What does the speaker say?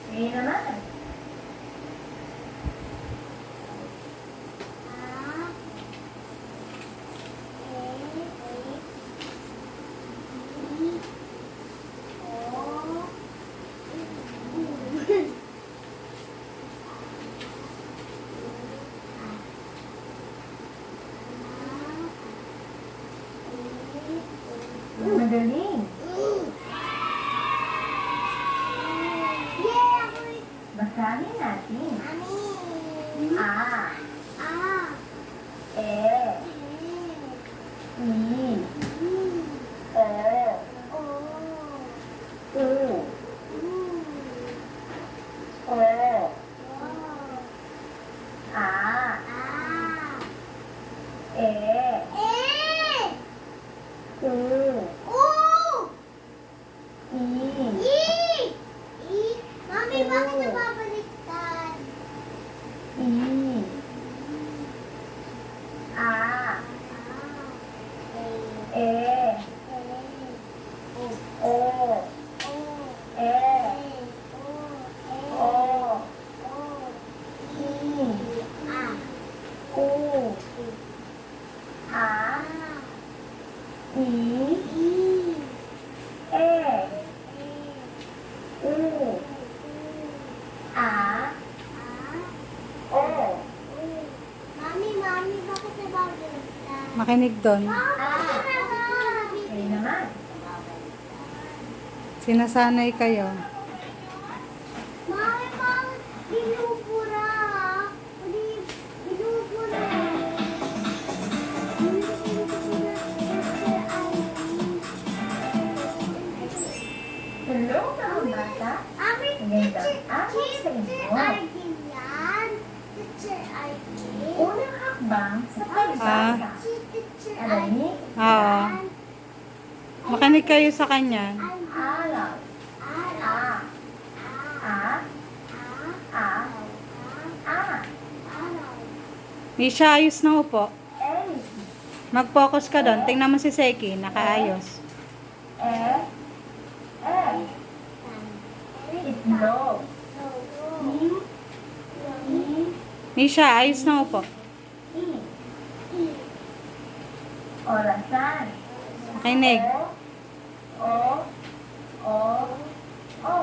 Sige naman. Magaling. Basahin natin. A. E. I. O. U. O. A. E. U. Mami, bakit nababaliktad? I. A. E. O. E. O. I. U. A. I. E. U. A. O. Mami, bakit nababaliktad? Makinig doon. Sige naman. Sinasanay kayo. Mami, bakit binubura? Binubura. Hello, mga bata. Ami, Magandang araw sa inyo. Teacher Arkin yan. Teacher Arkin. Unang hakbang sa pagbasa. Teacher Alamin, Oo. Makinig kayo sa kanya. araw. A. A. A. A. Misha, ayos na upo. A. Mag-focus ka doon. Tingnan mo si Seki. Nakaayos. E. E. Itlog. I. I. Misha, ayos na upo. I. Orasan. Makinig. O. O. O.